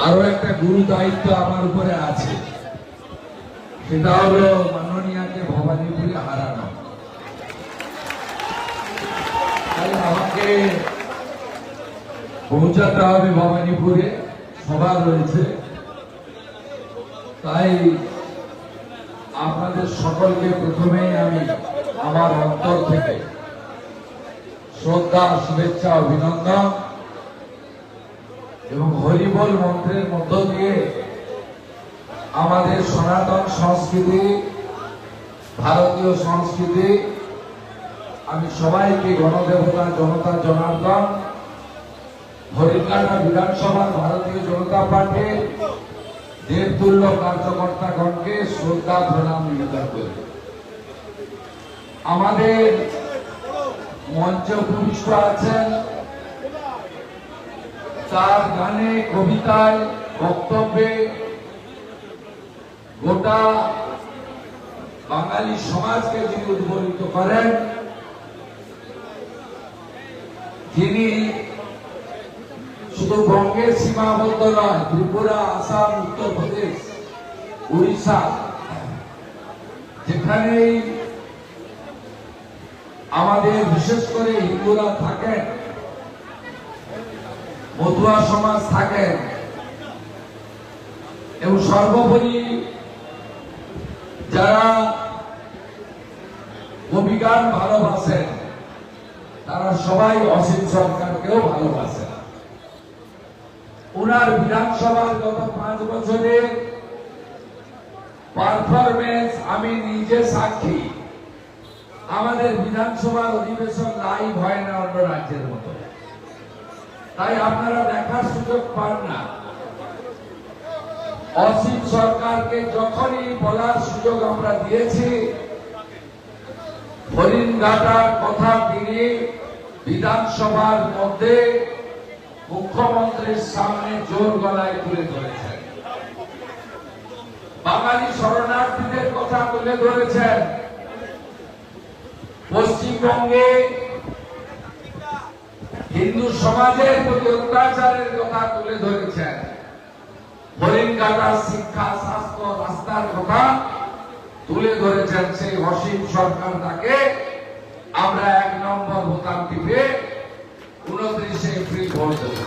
আরো একটা গুরু দায়িত্ব আমার উপরে আছে, সেটা হলো মাননীয়াকে ভবানীপুরে হারানো। তাই আমাকে পৌঁছাতে হবে ভবানীপুরে, সভা রয়েছে। তাই আপনাদের সকলকে প্রথমেই আমি আমার অন্তর থেকে শ্রদ্ধা, শুভেচ্ছা, অভিনন্দন এবং হরিবোল মন্ত্রের মধ্য দিয়ে আমাদের সনাতন সংস্কৃতি, ভারতীয় সংস্কৃতি, আমি সবাইকে গণদেবতা, জনতা জনার্দন, হরিণঘাটা বিধানসভা ভারতীয় জনতা পার্টির দেবতুল্য কার্যকর্তাগণকে শ্রদ্ধা প্রণাম নিবেদন করি। আমাদের মঞ্চ উপবিষ্ট আছেন, তার গানে, কবিতায়, বক্তব্যে গোটা বাঙালি সমাজকে যিনি উদ্বুদ্ধ করেন, যিনি শুধু বঙ্গের সীমাবদ্ধ নয়, ত্রিপুরা, আসাম, উত্তরপ্রদেশ, উড়িষ্যা, যেখানেই আমাদের বিশেষ করে হিন্দুরা থাকেন, মতুয়া সমাজ থাকেন, এবং সর্বোপরি যারা কবিগান ভালোবাসেন, তারা সবাই অসীম সরকারকেও ভালোবাসেন। উনার বিধানসভার গত 5 বছরের পারফরমেন্স আমি নিজে সাক্ষী। আমাদের বিধানসভার অধিবেশন লাইভ হয় না অন্য রাজ্যের মতো, তাই আপনারা দেখার সুযোগ পান না। অসীম সরকারকে যখনই বলার সুযোগ আমরা দিয়েছি, হরিণঘাটার কথা তিনি বিধানসভার মধ্যে মুখ্যমন্ত্রীর সামনে জোর গলায় তুলে ধরেছেন। বাঙালি শরণার্থীদের কথা তুলে ধরেছেন। পশ্চিমবঙ্গে হিন্দু সমাজের প্রতি অত্যাচারের কথা তুলে ধরেছেন। হরিণঘাটার শিক্ষা, স্বাস্থ্য, রাস্তার কথা তুলে ধরেছেন। সেই অসীম সরকার, তাকে আমরা 1 নম্বর বোতাম টিপে 29 এপ্রিল ভোট দেব।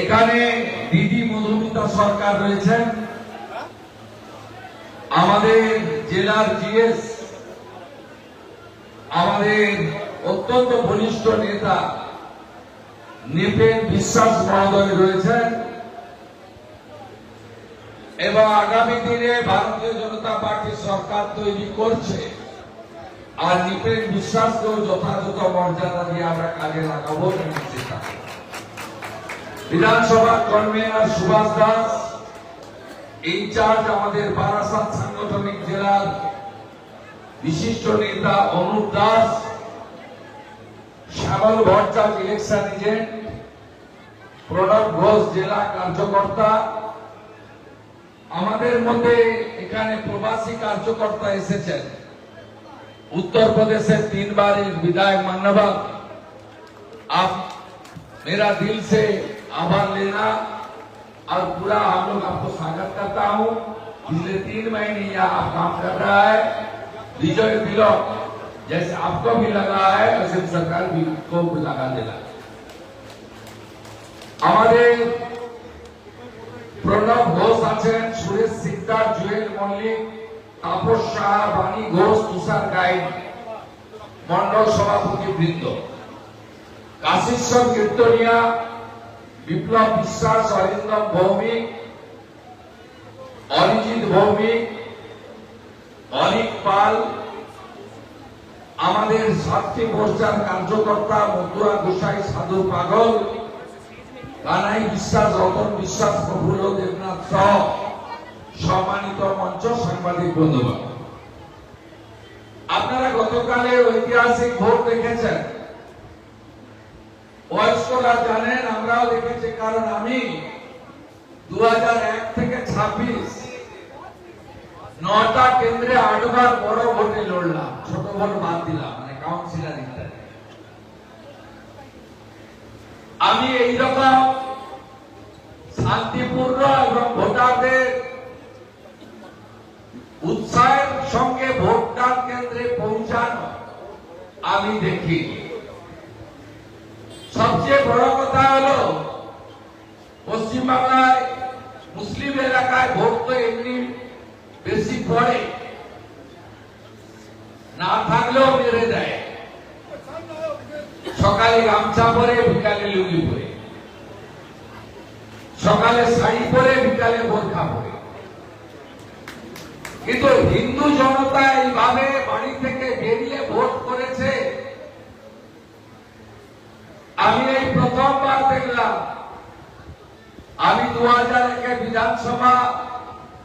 এখানে দিদি মধুমিতা সরকার রয়েছেন, আমাদের জেলার জিএস, আমাদের অত্যন্ত বলিষ্ঠ নেতা নৃপেন বিশ্বাস মহোদয় রয়েছেন, এবং আগামী দিনে ভারতীয় জনতা পার্টি সরকার তৈরি করছে, আর নৃপেন বিশ্বাসকেও যথাযথ মর্যাদা দিয়ে আমরা কাজে লাগাবো। বিধানসভা কনভেনার সুভাষ দাস, ইনচার্জ আমাদের বারাসাত সাংগঠনিক জেলার বিশিষ্ট নেতা অনুপ দাস, শ্যামল ভট্টাচার্য ইলেকশন এজেন্ট, প্রণব ঘোষ জেলা কার্যকর্তা, আমাদের মধ্যে এখানে প্রবাসী কার্যকর্তা এসেছেন, उत्तर प्रदेश से 3 बार विधायक मान्यवर, आप मेरा दिल से आभार लेना, और पूरा हम लोग आपको स्वागत करता हूं। पिछले 3 महीने यहाँ काम कर रहा है। विजय तिलक जैसे आपको भी लगा है, वैसे सरकार भी को लगा देना। हमारे প্রণব ঘোষ আছেন, সুরেশ সিকদার, জুয়েল মল্লিক, তাপস শাহ, বাণী ঘোষ, তুষার গাইড, মন্ডল সভাপতি বৃন্দ, কাশীশ্বর কীর্তনিয়া, বিপ্লব বিশ্বাস, অরিন্দম ভৌমিক, অরিজিৎ ভৌমিক, অনিক পাল, আমাদের সাতটি মোর্চার কার্যকর্তা মথুরা গোসাই, সাধু পাগল, কানাই বিশ্বাস, রতন বিশ্বাস, প্রফুল্ল দেবনাথ সহ সম্মানিত মঞ্চ, সাংবাদিক বন্ধুগণ, আপনারা গতকালে ঐতিহাসিক ভোট দেখেছেন। বয়স্করা জানেন, আমরাও দেখেছি, কারণ আমি 2001 থেকে 26 9টা কেন্দ্রে 8 বার বড় ভোটে লড়লাম, ছোট ভোট বাদ দিলাম, মানে কাউন্সিলর ইত্যাদি। আমি এইরকম শান্তিপূর্ণ এবং ভোটারদের উৎসাহের সঙ্গে ভোটদান কেন্দ্রে পৌঁছানো আমি দেখি। সবচেয়ে বড় কথা হলো পশ্চিমবাংলায় মুসলিম এলাকায় ভোট তো এমনি বেশি পড়ে, না থাকলেও মেরে দেয়। সকালে গামছা পরে, বিকালে লুঙ্গি পরে, সকালে শাড়ি পরে, বিকালে বোরখা পরে। কিন্তু হিন্দু জনতা এইভাবে বাড়ি থেকে বেরিয়ে ভোট করেছে আমি এই প্রথমবার দেখলাম। আমি 2001 বিধানসভা,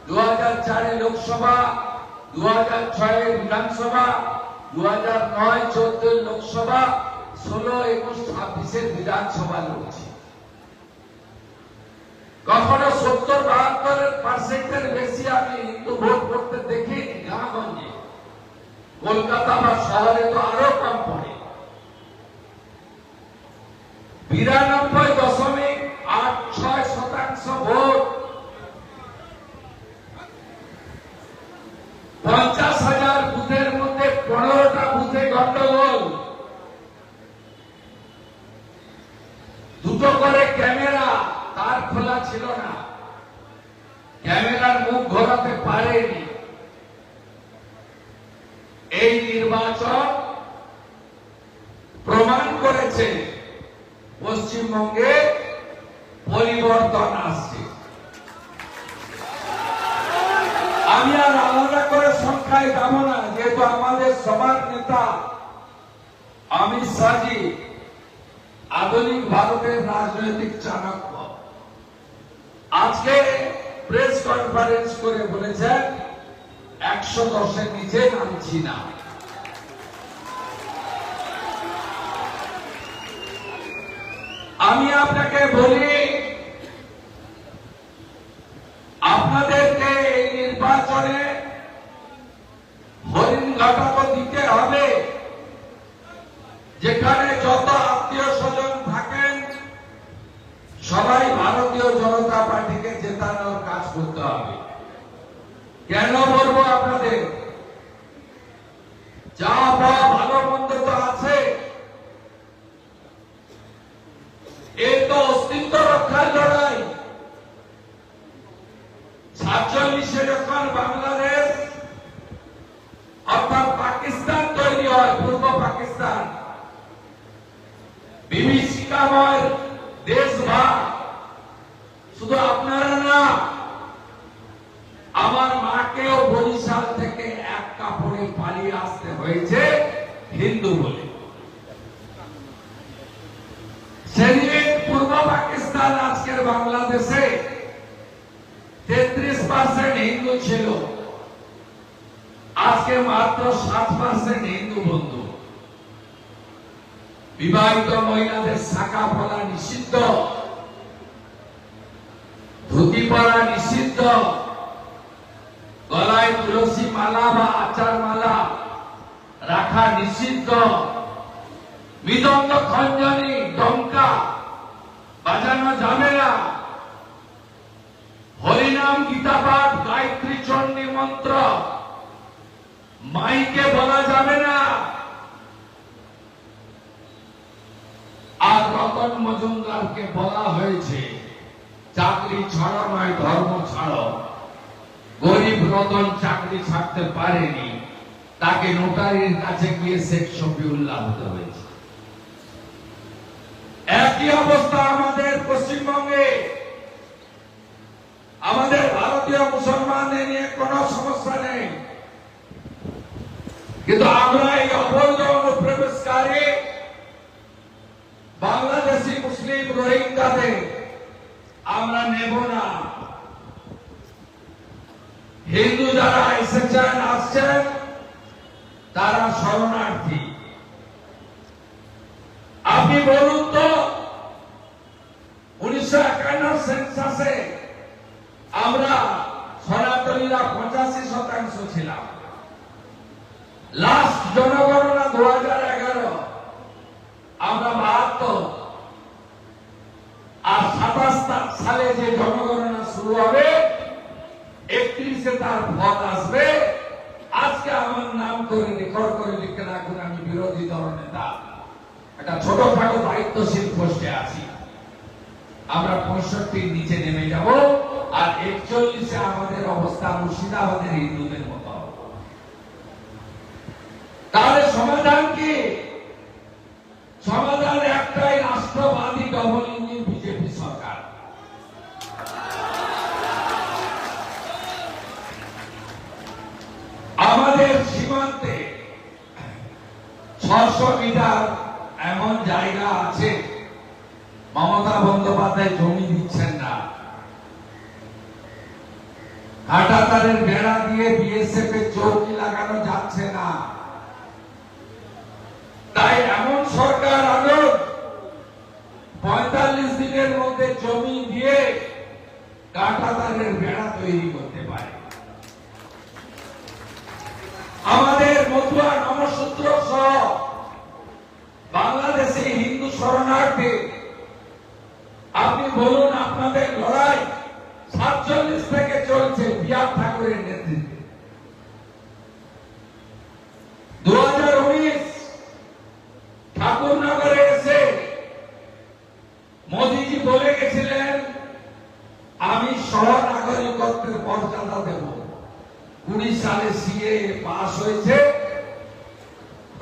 2004 লোকসভা, 2006 বিধানসভা, 2009-14 লোকসভা, 16, 21, 26 বিধানসভা লড়ছি। কখনো 70-72% বেশি আমি হিন্দু ভোট করতে দেখিনি গ্রামগঞ্জে। কলকাতা বা শহরে তো আরো কম পড়ে। 92.86% ভোট, 50,000 বুথের মধ্যে 15টা বুথে গন্ডগোল। দুটো করে ক্যামেরা, তার খোলা ছিল না, ক্যামেরার মুখ ঘোরাতে পারেনি। এই নির্বাচন প্রমাণ করেছে পশ্চিমবঙ্গে পরিবর্তন আসছে। আমি আর আলাদা করে সংখ্যায় যাব না, যেহেতু আমাদের সবার নেতা অমিত শাহজি আধুনিক ভারতের রাজনৈতিক চাণক্য আজকে প্রেস কনফারেন্স করে বলেছেন 110-এর নিচে নামছি না। আমি আপনাকে বলি, আপনাদেরকে এই নির্বাচনে হরিণঘাটা তো দিতে হবে। যেখানে যত আত্মীয় স্বজন থাকেন সবাই ভারতীয় জনতা পার্টিকে জেতানোর কাজ করতে হবে। কেন বলবো আপনাদের, যা পাওয়া ভালো মন্দ তো আছে, এই তো অস্তিত্ব রক্ষার লড়াই। 47-এ যখন বাংলাদেশ অর্থাৎ পাকিস্তান তৈরি হয়, পূর্ব পাকিস্তান, বিভীষিকাময় দেশভাগ, শুধু আপনারা না, আমার মাকেও বরিশাল থেকে এক কাপড়ে পালিয়ে আসতে হয়েছে হিন্দু বলে। সেদিন পূর্ব পাকিস্তান, আজকের বাংলাদেশে 33% হিন্দু ছিল, আজকে মাত্র 7% হিন্দু বন্ধু। বিবাহিত মহিলাদের শাখা পরা নিষিদ্ধ, ধুতি পরা নিষিদ্ধ, গলায় তুলসী মালা বা আচার মালা রাখা নিষিদ্ধ, মৃদঙ্গ খঞ্জনি ডঙ্কা বাজানো যাবে না, হরিনাম গীতাপাঠ গায়ত্রী চণ্ডী মন্ত্র মাইকে বলা যাবে না। আর রতন মজুমদারকে বলা হয়েছে চাকরি ছাড়ো নয় ধর্ম ছাড়ো। গরিব রতন চাকরি ছাড়তে পারেনি, তাকে নোটারির কাছে গিয়ে শেখ শফিউল্লাহ হতে হয়েছে। একই অবস্থা আমাদের পশ্চিমবঙ্গে। আমাদের ভারতীয় মুসলমানদের নিয়ে কোনো সমস্যা নেই, কিন্তু আমরা এই অবৈধ অনুপ্রবেশকারী বাংলাদেশি মুসলিম রোহিঙ্গাদের আমরা নেব না। হিন্দু যারা এসেছেন, আসছেন, তারা শরণার্থী। আপনি বলুন তো, 1951 সেন্সাসে আমরা সনাতনীরা 85% ছিলাম। লাস্ট জনগণনা 2011, আমরা 72। দলনেতা একটা ছোটখাটো দায়িত্বশীল পোস্টে আছি। আমরা 65 নিচে নেমে যাব, আর 41-এ আমাদের অবস্থা মুর্শিদাবাদের হিন্দুদের মতো। তাহলে সমাধান কি? সমাধান একটাই, রাষ্ট্রবাদী ডবল ইঞ্জিন বিজেপি সরকার। আমাদের সীমান্তে 600 মিটার এমন জায়গা আছে মমতা বন্দ্যোপাধ্যায় জমি দিচ্ছেন না। হাটাতারের বেড়া দিয়ে বিএসএফ এর চৌকি লাগানো যাচ্ছে না। তাই এমন সরকার আলো 45 দিনের মধ্যে জমি দিয়ে কাঁটাতারের বেড়া তৈরি করতে পারে। আমাদের মতুয়া নমশূদ্র সহ বাংলাদেশে হিন্দু শরণার্থী, আপনি বলুন, আপনাদের লড়াই 47 থেকে চলছে বিআর ঠাকুরের নেতৃত্বে। 2019 ঠাকুরনগরে এসে মোদীজি বলে গেছিলেন, আমি সহনাগরিকত্বের মর্যাদা দেব। 20 সালে সিএ পাস হয়েছে,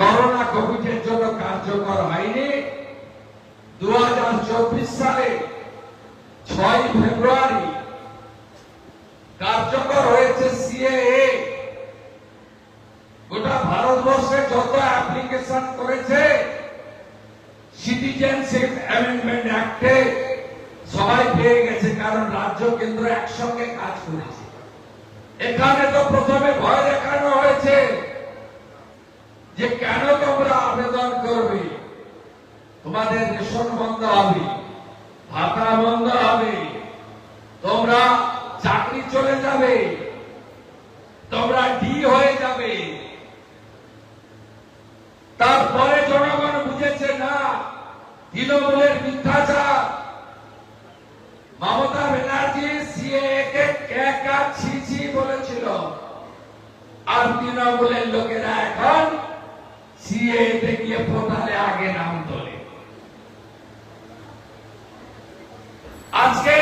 করোনা কোভিডের জন্য কার্যকর হয়নি। 2024 সালে 6 ফেব্রুয়ারি কার্যকর হয়েছে সিএএ। গোটা ভারতবর্ষে যত অ্যাপ্লিকেশন করেছে সিটিজেনশিপ অ্যামেন্ডমেন্ট অ্যাক্টে সবাই পেয়ে গেছে, কারণ রাজ্য কেন্দ্র একসঙ্গে কাজ করেছে। এখানে তো প্রথমে ভয় দেখানো হয়েছে যে কেন তোমরা আবেদন করবে, তোমাদের রেশন বন্ধ হবে, ভাতা বন্ধ হবে, তোমরা চাকরি চলে যাবে, তোমরা ডি হয়ে যাবে। তারপরে জনগণ বুঝেছে না, তৃণমূলের মিথ্যাচার। মমতা ব্যানার্জি সিএএ কে ক্যা ছি বলেছিল, আর তৃণমূলের লোকেরা এখন সিএএ তে গিয়ে পোর্টালে আগে নাম তোলে। আজকে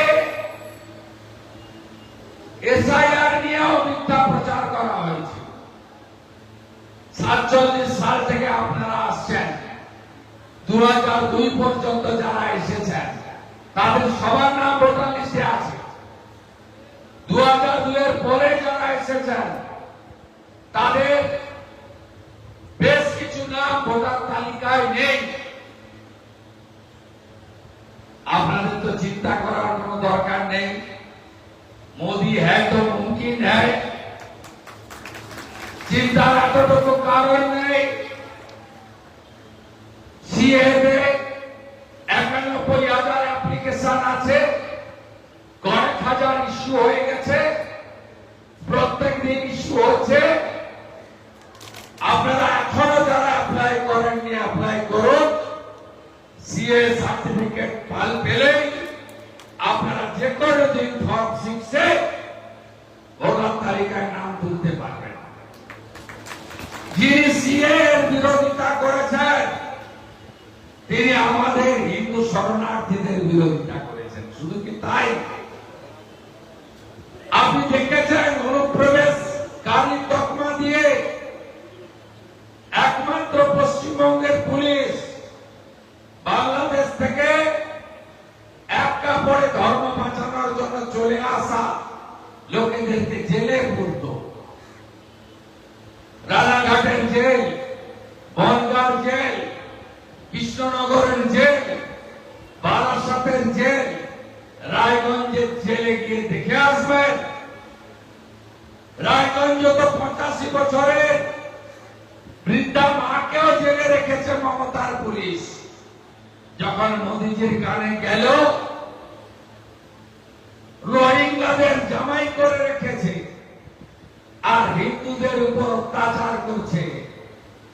এসআইআর নিয়েও মিথ্যা প্রচার করা হয়েছে। 47 সাল থেকে আপনারা আসছেন, 2002 পর্যন্ত যারা এসেছেন তাদের সবার নাম ভোটার লিস্টে আছে। 2002 এর পরে যারা এসেছেন তাদের বেশ কিছু নাম ভোটার তালিকায় নেই। আপনাদের তো চিন্তা করার কোনো দরকার নেই। मोदी है तो मुमकिन है, চিন্তার এতটুকু কারণ নেই। সিএতে 91,000 অ্যাপ্লিকেশন আছে, কয়েক হাজার ইস্যু হয়ে গেছে, প্রত্যেক দিন ইস্যু হচ্ছে। আপনারা এখনো যারা অ্যাপ্লাই করেননি অ্যাপ্লাই করুন। সিএ সার্টিফিকেট পেলেই আপনারা যে কোনো দিন ফর্ম 6-এ ভোটার তালিকায় নাম তুলতে পারবেন। যিনি সিএ এর বিরোধিতা করেছেন তিনি আমাদের হিন্দু শরণার্থীদের বিরোধিতা করেছেন। শুধু কি তাই, আপনি দেখেছেন অনুপ্রবেশকারী তকমা দিয়ে একমাত্র পশ্চিমবঙ্গের পুলিশ বাংলাদেশ থেকে এক কাপড়ে ধর্ম বাঁচানোর জন্য চলে আসা লোকেদেরকে জেলে পড়ত। রানাঘাটের জেল, বনগাঁর জেল, কৃষ্ণনগরের জেল, বারাসাতের জেল, রায়গঞ্জের জেলে গিয়ে দেখে আসবেন। রায়গঞ্জ তো 85 বছরের বৃদ্ধা মাকেও জেলে রেখেছে মমতার পুলিশ। যখন মোদীজির কানে গেল, রোহিঙ্গাদের জামাই করে রেখেছে আর হিন্দুদের উপর অত্যাচার করছে।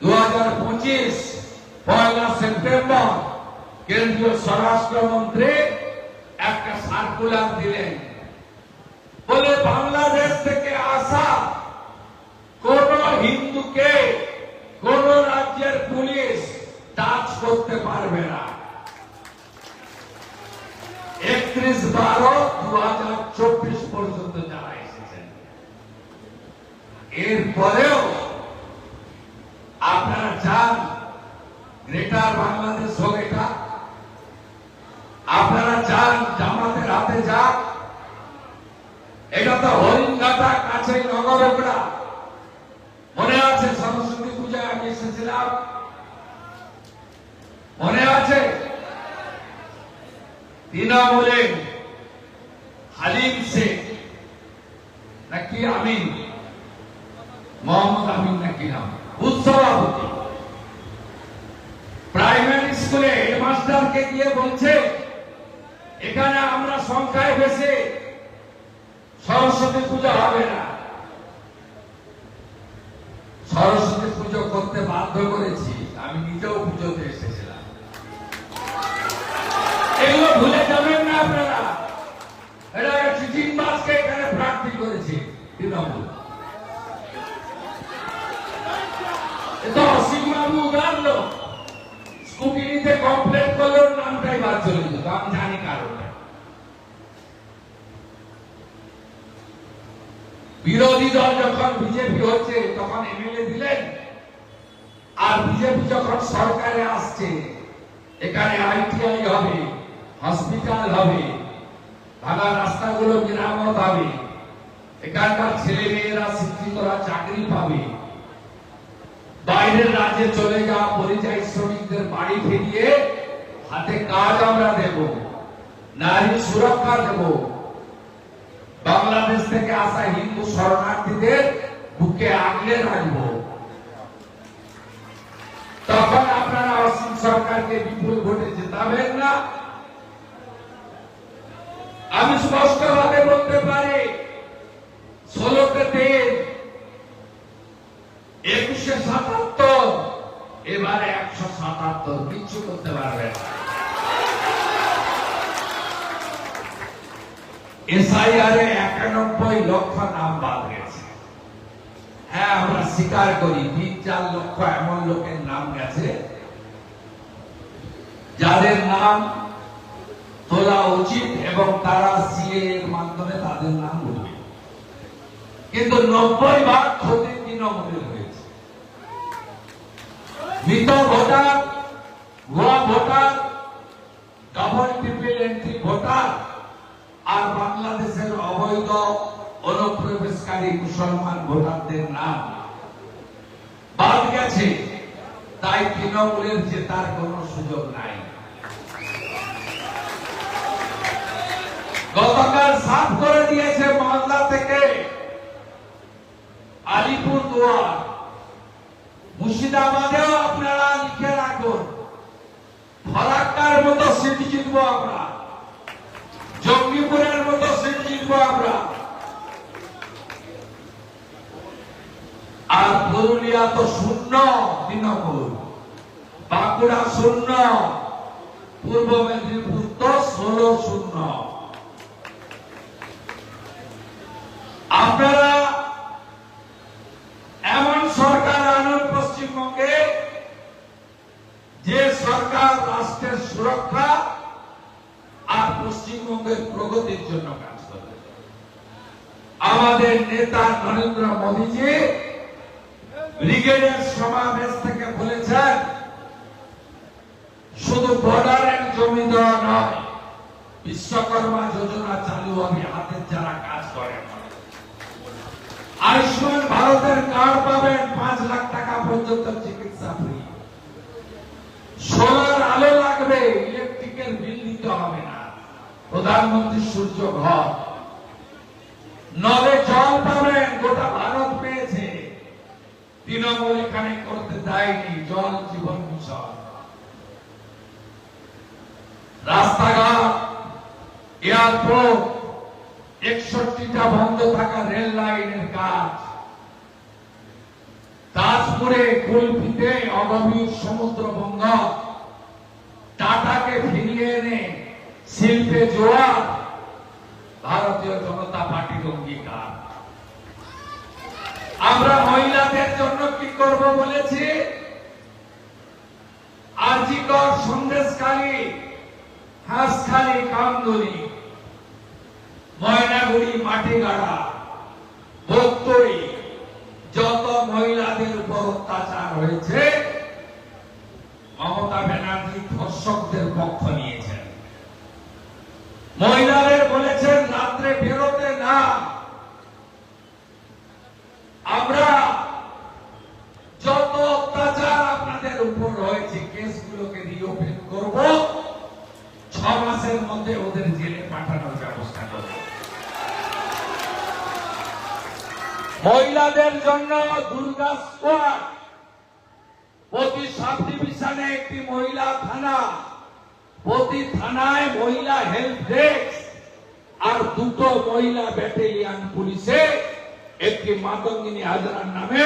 2025 পয়লা সেপ্টেম্বর কেন্দ্রীয় স্বরাষ্ট্রমন্ত্রী একটা সার্কুলার দিলেন, বলে বাংলাদেশ থেকে আসা কোন হিন্দুকে কোন রাজ্যের পুলিশ করতে পারবে না। 31/12/2024 পর্যন্ত যারা এসেছেন, এরপরেও আপনারা চান গ্রেটার বাংলাদেশ হোক, এটা আপনারা চান জামাতের হাতে যাক। এটা তো হরিণঘাটা কাছেই নগরগড়া। মনে আছে সরস্বতী পূজায় আমি এসেছিলাম, মনে আছে? তৃণমূলে হালিম শেখ নাকি আমিন, মোহাম্মদ আমিন নাকি নাম, উৎসভাপতি প্রাইমারি স্কুলে হেডমাস্টারকে গিয়ে বলছে এখানে আমরা সংখ্যায় বেশি, সরস্বতী পূজা হবে না। সরস্বতী পুজো করতে বাধ্য করেছি, আমি নিজেও পুজোতে এসেছিলাম। এগুলো ভুলে যাবেন না আপনারা। এটা চিচিংবাজকে এখানে প্রার্থী করেছে তৃণমূল। তো অসীম বাবু উদারলো, স্কুটি নিতে কমপ্লেন করলেও নামটাই বাদ চলে যেত, আমি জানি কারণ। বিরোধী দল যখন বিজেপি হচ্ছে তখন এমএলএ দিলেন, আর বিজেপি যখন সরকারে আসছে এখানে আইটিআই হবে, হসপিটাল হবে, ভাঙা রাস্তাগুলো মেরামত হবে, এখানকার ছেলে মেয়েরা শিক্ষিতরা চাকরি পাবে, বাইরের রাজ্যে চলে যাওয়া পরিযায়ী শ্রমিকদের বাড়ি ফিরিয়ে হাতে কাজ আমরা দেব, নারী সুরক্ষা দেব, বাংলাদেশ থেকে আসা হিন্দু শরণার্থীদের বুকে আগলে রাখবো। তখন আপনারা অসীম সরকারকে বিপুল ভোটে জেতাবেন না। আমি স্পষ্ট ভাবে বলতে পারি, 16তে 3, 21-এ 77, এবারে 177, কিচ্ছু করতে পারবে না। এসআইআর-এ 91 লক্ষ নাম বাদ গেছে। হ্যাঁ, আমরা স্বীকার করি 3-4 লক্ষ এমন লোকের নাম গেছে যাদের নাম তোলা উচিত এবং তারা সিএ এর মাধ্যমে তাদের নাম উঠবে, কিন্তু 90% ক্ষতি তৃণমূলের হয়েছে। মৃত ভোটার, ভুয়া voter, double triple entry voter আর বাংলাদেশের অবৈধ অনুপ্রবেশকারী মুসলমান ভোটারদের নাম বাদ গেছে, তাই তৃণমূলের জেতার কোন সুযোগ নাই। গতকাল সাফ করে দিয়েছে মালদা থেকে আলিপুরদুয়ার, মুর্শিদাবাদেও আপনারা লিখে রাখুন, ফারাক্কার মতো সিট জিতবো আমরা, জঙ্গিপুরের মতো সিট জিতবো আমরা। আর পুরুলিয়া তো শূন্য তৃণমূল, বাঁকুড়া শূন্য, পূর্ব মেদিনীপুর তো 16-0। আপনারা এমন সরকার আনুন পশ্চিমবঙ্গে যে সরকার রাষ্ট্রের সুরক্ষা আর পশ্চিমবঙ্গের প্রগতির জন্য কাজ করবে। আমাদের নেতা নরেন্দ্র মোদীজি ব্রিগেডের সমাবেশ থেকে বলেছেন শুধু বর্ডারের জমি দেওয়া নয়, বিশ্বকর্মা যোজনা চালু হবে হাতের যারা কাজ করেন। আয়ুষ্মান ভারতের কার্ড পাবেন, 5 লাখ টাকা পর্যন্ত চিকিৎসা ফ্রি। সোলার আলো লাগবে, ইলেকট্রিকের বিল দিতে হবে না, প্রধানমন্ত্রী সূর্য ঘর। নদে জল পাবেন, গোটা ভারত পেয়েছে, তৃণমূল এখানে করতে দেয়নি। জল জীবন মিশন, রাস্তাঘাট, এয়ারপোর্ট, 61টা বন্ধ থাকা রেল লাইনের কাজ, তাজপুরে কুলপিতে অগভীর সমুদ্র বন্দর, টাটাকে ফিরিয়ে এনে শিল্পে জোয়ার, ভারতীয় জনতা পার্টির অঙ্গীকার। আমরা মহিলাদের জন্য কি করব বলেছি, আর আজিকর, সন্দেশখালী, হাঁসখালী, কামদুনি, ময়নাগুড়ি, মাটিগাড়া, ভক্তরি যত মহিলাদের উপর অত্যাচার হয়েছে মমতা ব্যানার্জি ধর্ষকদের পক্ষ নিয়েছেন। মহিলাদের বলেছেন রাত্রে বেরোতে না, আমরা যত অত্যাচার আপনাদের উপর রয়েছে কেসগুলোকে রিওপেন করব, 6 মাসের মধ্যে ওদের জেলে পাঠানোর ব্যবস্থা করব। মহিলাদের জন্য দুর্গা স্কোয়াড, প্রতি সাব ডিভিশনে একটি মহিলা থানা, প্রতি থানায় মহিলা হেল্প ডেস্ক আর 2টো মহিলা ব্যাটালিয়ন পুলিশে, একটি মাতঙ্গিনী হাজরার নামে,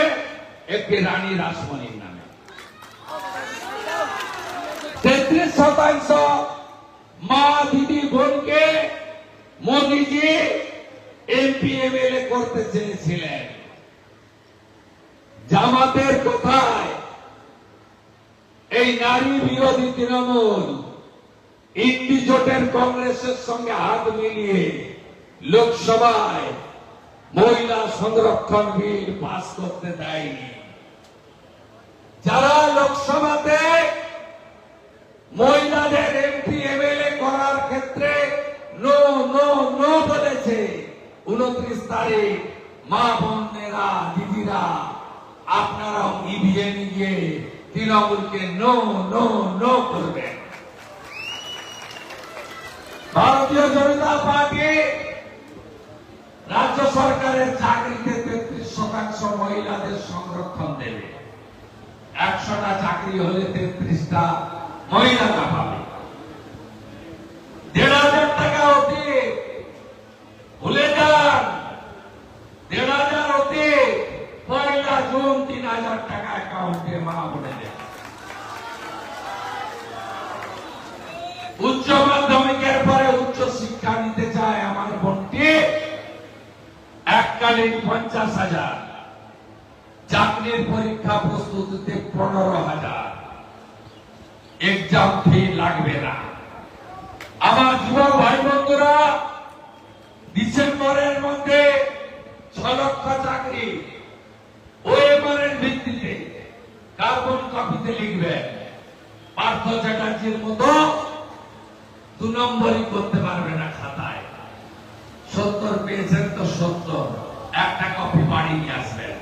একটি রানী রাসমণির নামে। 33% মা দিদি বোনকে মোদীজি এমপি এমএলএ করতে চেয়েছিলেন। জামাতের কথায় এই নারী বিরোধী তৃণমূল ইন্ডি জোটের কংগ্রেসের সঙ্গে হাত মিলিয়ে লোকসভায় মহিলা সংরক্ষণ বিল পাস করতে দেয়নি। যারা লোকসভাতে মহিলাদের এমপি এমএলএ করার ক্ষেত্রে নো নো নো বলেছে, 29 তারিখ মা বোনেরা, দিদিরা, আপনারাও ইভিএম গিয়ে তৃণমূলকে নো নো নো করবেন। ভারতীয় জনতা পার্টি রাজ্য সরকারের চাকরিতে 33% মহিলাদের সংরক্ষণ দেবে। 100টা চাকরি হলে 33টা মহিলারা পাবে। 1,500 টাকা অতি ভুলে যান, 1,500 অতি 1 জুন 3,000 টাকা অ্যাকাউন্টে মা বলে দেয়। উচ্চ মাধ্যমিকের পরে উচ্চ শিক্ষা নিতে চায় আমার বোনটি, এককালীন 50,000, চাকরির পরীক্ষা প্রস্তুতিতে 15,000, এক্সাম ফি লাগবে না। আমার যুবক ভাই বন্ধুরা, ডিসেম্বরের মধ্যে 6 লক্ষ চাকরি ওএমআরের ভিত্তিতে কার্বন কপিতে লিখবেন। পার্থ চ্যাটার্জির মতো 2 নম্বরই করতে পারবে না খাতায়। 70 পেয়েছেন তো 70, একটা কপি বাড়ি নিয়ে আসবেন।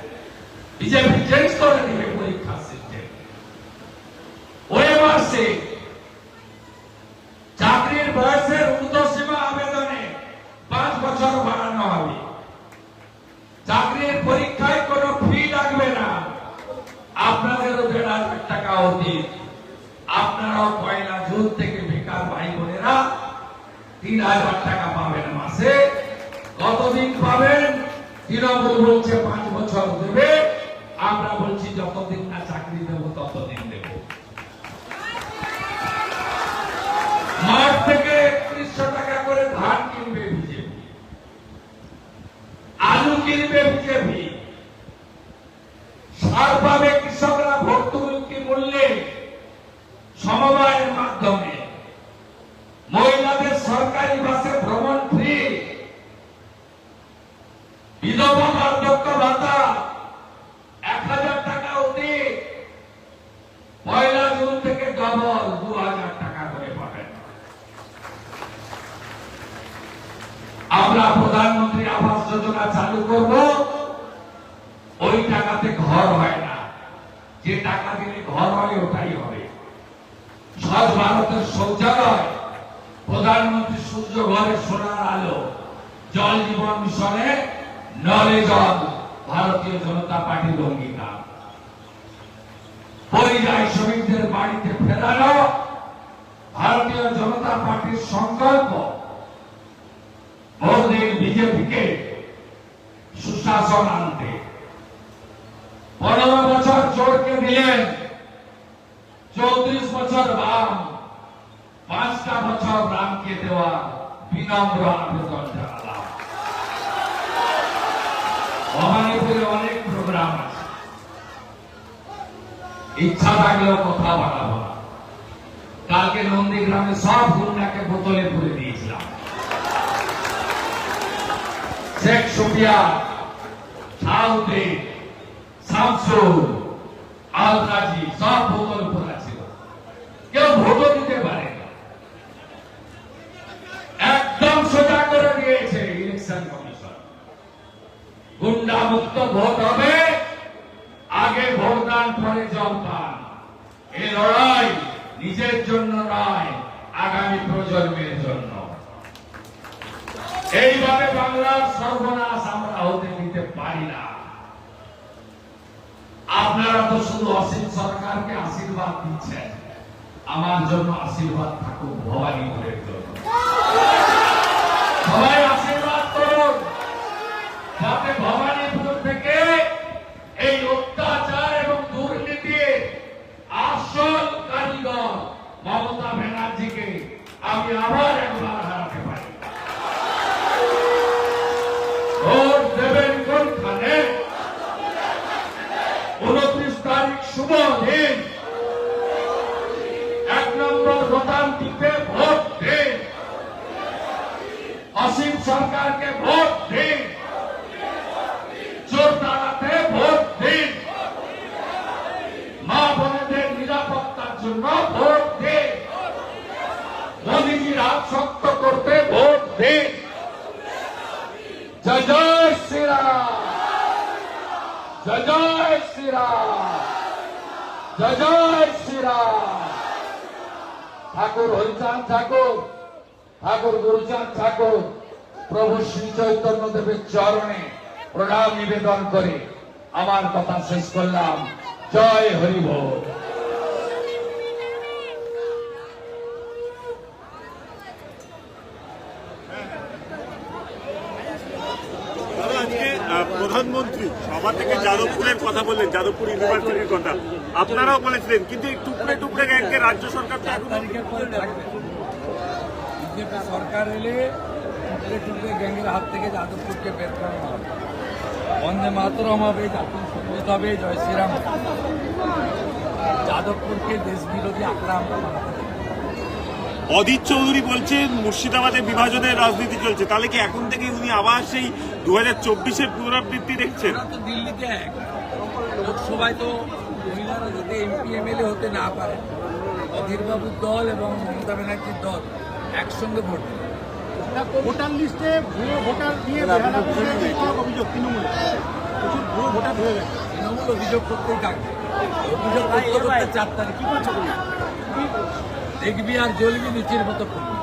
বিজেপি চেঞ্জ করে দিবে পরীক্ষা সিস্টেম। ওএমআরসি চাকরির বয়সের ঊর্ধ্বসীমা আবেদনে 5 বছর বাড়ানো হবে। চাকরির পরীক্ষায় কোনো ফি লাগবে না। আপনাদেরও 1,500 টাকা অধিক। আপনারাও 1 জুন থেকে বেকার ভাই বোনেরা 3,000 টাকা পাবেন মাসে। কতদিন পাবেন? তৃণমূল বলছে 5 বছর দেবে, আমরা বলছি যতদিন না চাকরি দেব ততদিন দেব। মাঠ থেকে 3100 টাকা করে ধান কিনবে বিজেপি, আলু কিনবে বিজেপি, সার পাবে কৃষকরা ভর্তুকি মূল্যে সমবায়ের মাধ্যমে, মহিলাদের সরকারি বাসে ভ্রমণ ফ্রি, বিধবা বার্ধক্য ভাতা 1,000 টাকা অতি, 1 জুন থেকে ডবল 2,000 টাকা করে পাবেন। আমরা প্রধানমন্ত্রী আবাস যোজনা চালু করব। ওই টাকাতে ঘর হয় না, যে টাকা দিলে ঘর হয় ওটাই হবে। স্বচ্ছ ভারতের শৌচালয়, প্রধানমন্ত্রী সূর্য ঘরে সোনার আলো, জল জীবন মিশনে নলে জল, ভারতীয় জনতা পার্টির অঙ্গীকার। পরিযায়ী শ্রমিকদের বাড়িতে ফেরানো, ভারতীয় জনতা পার্টির সংকল্প। বহুদিন বিজেপিকে সুশাসন আনতে 15 বছর চোরকে দিলেন, 34 বছর বাম, 5টা বছর রামকে দেওয়া বিনম্র আবেদন জানালাম। ভবানীপুরে অনেক প্রোগ্রাম আছে, ইচ্ছা থাকলেও কথা বাড়াবো না। আগে নন্দীগ্রামে সব গুন্ডাকে বোতলে পুরে দিয়েছিলাম। শেখ সুফিয়া, সাউদে, শামসুল, আল কাজী সব বোতল পোড়া ছিল, কেউ ভোটও দিতে পারে না। একদম সোজা করে দিয়েছে ইলেকশন কমিশন। গুন্ডা মুক্ত ভোট হবে, আগে ভোটদান পরে জলপান। এই লড়াই নিজের জন্য নয়, আগামী প্রজন্মের জন্য। এইভাবে বাংলার সর্বনাশ আমরা হতে দিতে পারি না। আপনারা তো শুধু অসীম সরকারকে আশীর্বাদ দিচ্ছেন, আমার জন্য আশীর্বাদ থাকুক ভবানীপুরের জন্য। সবাই আশীর্বাদ করুন, যাতে ভবানীপুর থেকে এই অত্যাচার এবং দুর্নীতির আসল কারিগর মমতা ব্যানার্জিকে আমি আবার একবার হারাতে পারি। ভোট দেবেন কোনখানে? 29 তারিখ শুভ দিন, 1 নম্বর ভোটান্তিতে ভোট দিন, অসীম সরকারকে ভোট দিন, চোর তাড়াতে ভোট দিন, মা বোনেদের নিরাপত্তার জন্য ভোট দিন, মোদীজির হাত শক্ত করতে ভোট দিন। জয় জয় শ্রীরাম, জয় জয় শ্রীরাম, জয় জয় শ্রীরাম। ঠাকুর হরিচাঁদ ঠাকুর, ঠাকুর গুরুচাঁদ ঠাকুর প্রভু শ্রী চৈতন্য দেবের চরণে প্রণাম নিবেদন করে আমার কথা শেষ করলাম। জয় হরি বল। প্রধানমন্ত্রী সভা থেকে যাদবপুরের কথা বললেন, যাদবপুর ইউনিভার্সিটির কথা আপনারাও বলেছিলেন, কিন্তু এই টুকরে টুকরে গ্যাংকে রাজ্য সরকার তো এখন তারিখের পরে থাকবে। বিজেপি সরকার এলে টুকরে টুকরে গ্যাংয়ের হাত থেকে যাদবপুরকে বের করানো হবে। বন্দে মাতরম হবে, জাতীয় সঙ্গীত হবে, জয় শ্রীরাম হবে। যাদবপুরকে দেশ বিরোধী আঁকড়া আমরা বানাতে দেব। অধীর চৌধুরী বলছেন মুর্শিদাবাদে বিভাজনের রাজনীতি চলছে, তাহলে কি এখন থেকে উনি আবার সেই 2024-এর পুনরাবৃত্তি দেখছেন? ওরা তো দিল্লিতে এক, লোকসভায় তো মহিলারা যাতে এমপি এমএলএ হতে না পারে, অধীরবাবুর দল এবং মমতা ব্যানার্জির দল একসঙ্গে ভোট দেবে। ভোটার লিস্টে ভুয়ো ভোটার দিয়ে অভিযোগ তৃণমূল প্রচুর ভুয়ো ভোটার হয়ে গেছে। তৃণমূল অভিযোগ করতেই থাকবে, অভিযোগ করতে করতে 4 তারিখ কি করছে দেখবি আর জ্বলবি নিচের মতো করবি।